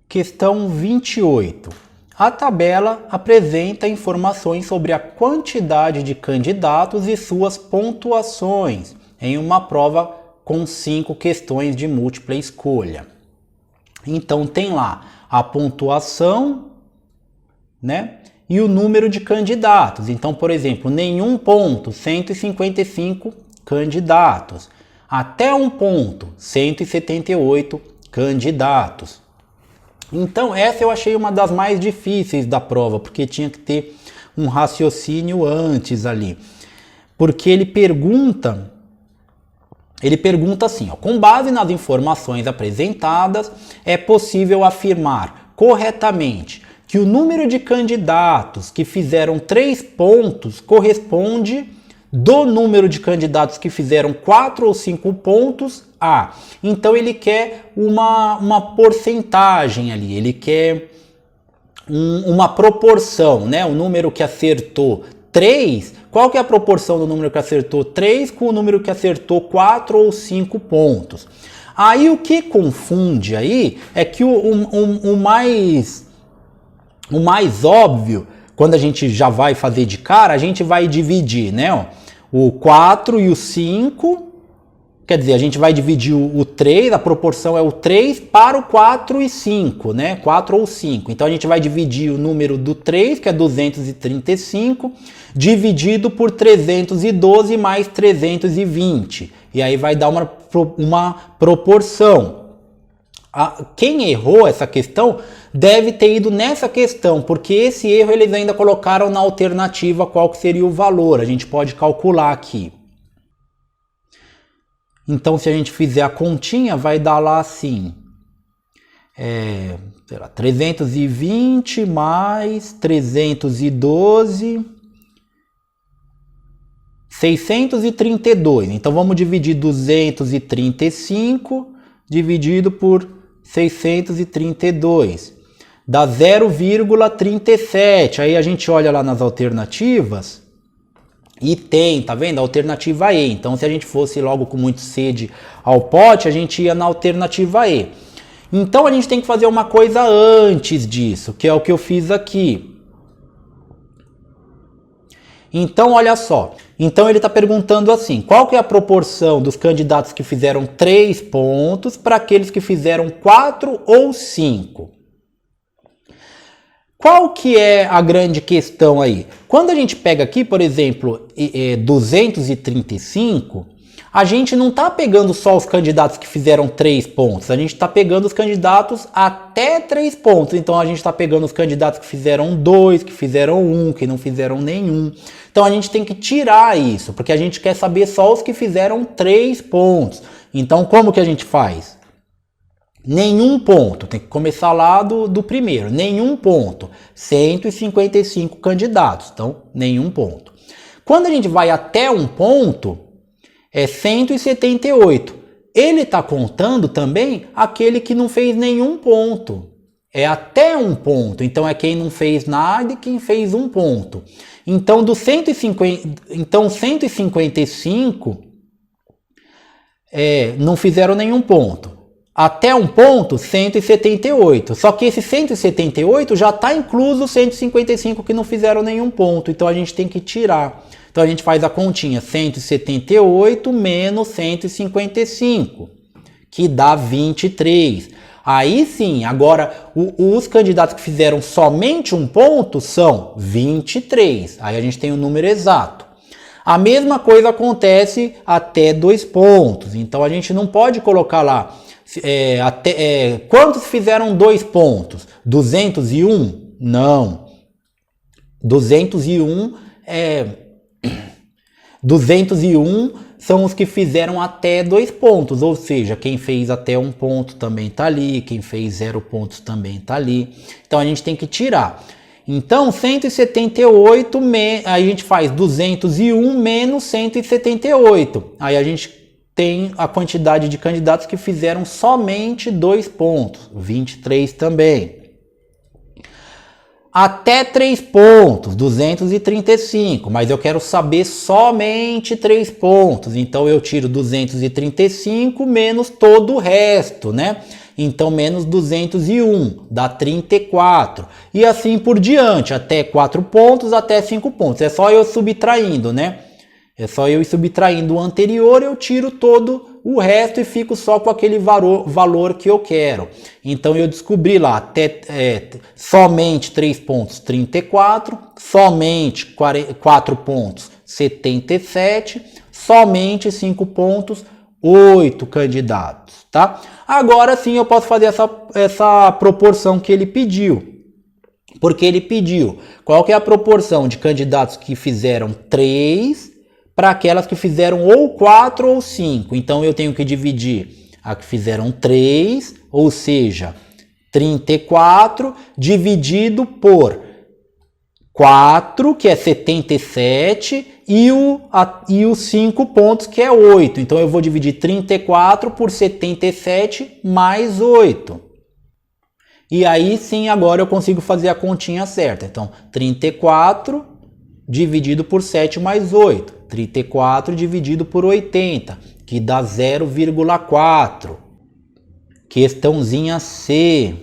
Questão 28. A tabela apresenta informações sobre a quantidade de candidatos e suas pontuações em uma prova com 5 questões de múltipla escolha. Então tem lá a pontuação, né? E o número de candidatos. Então, por exemplo, nenhum ponto, 155 candidatos. Até um ponto, 178 candidatos. Então, essa eu achei uma das mais difíceis da prova, porque tinha que ter um raciocínio antes ali. Porque ele pergunta assim, ó, com base nas informações apresentadas, é possível afirmar corretamente que o número de candidatos que fizeram 3 pontos corresponde do número de candidatos que fizeram 4 ou 5 pontos a. Então ele quer uma porcentagem ali, ele quer uma proporção, né? O número que acertou 3, qual que é a proporção do número que acertou 3 com o número que acertou 4 ou 5 pontos? Aí o que confunde aí é que o mais óbvio, quando a gente já vai fazer de cara, a gente vai dividir, né? Ó, o 4 e o 5, quer dizer, a gente vai dividir o 3, a proporção é o 3 para o 4 e 5, né? 4 ou 5. Então a gente vai dividir o número do 3, que é 235, dividido por 312 mais 320. E aí vai dar uma proporção. Quem errou essa questão deve ter ido nessa questão, porque esse erro eles ainda colocaram na alternativa qual que seria o valor. A gente pode calcular aqui. Então, se a gente fizer a continha, vai dar lá assim, 320 mais 312, 632. Então, vamos dividir 235 dividido por 632. Dá 0,37. Aí a gente olha lá nas alternativas e tem, tá vendo? A alternativa E. Então, se a gente fosse logo com muito sede ao pote, a gente ia na alternativa E. Então, a gente tem que fazer uma coisa antes disso, que é o que eu fiz aqui. Então, olha só. Então, ele está perguntando assim, qual que é a proporção dos candidatos que fizeram 3 pontos para aqueles que fizeram 4 ou 5? Qual que é a grande questão aí? Quando a gente pega aqui, por exemplo, 235, a gente não está pegando só os candidatos que fizeram 3 pontos, a gente está pegando os candidatos até 3 pontos. Então a gente está pegando os candidatos que fizeram 2, que fizeram 1, que não fizeram nenhum. Então a gente tem que tirar isso, porque a gente quer saber só os que fizeram 3 pontos. Então como que a gente faz? Nenhum ponto, tem que começar lá do primeiro, nenhum ponto, 155 candidatos, então nenhum ponto. Quando a gente vai até um ponto, é 178, ele está contando também aquele que não fez nenhum ponto, é até um ponto, então é quem não fez nada e quem fez um ponto. Então, 155 não fizeram nenhum ponto. Até um ponto, 178. Só que esse 178 já está incluso os 155 que não fizeram nenhum ponto. Então a gente tem que tirar. Então a gente faz a continha 178 menos 155, que dá 23. Aí sim, agora os candidatos que fizeram somente um ponto são 23. Aí a gente tem o número exato. A mesma coisa acontece até 2 pontos. Então a gente não pode colocar lá. Quantos fizeram 2 pontos? 201? Não. 201 são os que fizeram até 2 pontos, ou seja, quem fez até 1 ponto também está ali, quem fez 0 pontos também está ali. Então a gente tem que tirar. Então 178, aí a gente faz 201 menos 178. Aí a gente tem a quantidade de candidatos que fizeram somente 2 pontos, 23 também. Até 3 pontos, 235, mas eu quero saber somente 3 pontos, então eu tiro 235 menos todo o resto, né? Então, menos 201 dá 34. E assim por diante, até 4 pontos, até 5 pontos. É só eu subtraindo, né? É só eu ir subtraindo o anterior, eu tiro todo o resto e fico só com aquele valor que eu quero. Então eu descobri lá, somente 3 pontos, 34, somente 4 pontos, 77, somente 5 pontos, 8 candidatos, tá? Agora sim eu posso fazer essa proporção que ele pediu. Porque ele pediu qual que é a proporção de candidatos que fizeram 3 para aquelas que fizeram ou 4 ou 5. Então eu tenho que dividir a que fizeram 3, ou seja, 34, dividido por 4, que é 77, e os 5 pontos, que é 8. Então eu vou dividir 34 por 77 mais 8. E aí sim, agora eu consigo fazer a continha certa. Então, 34 dividido por 7 mais 8. 34 dividido por 80, que dá 0,4. Questãozinha C.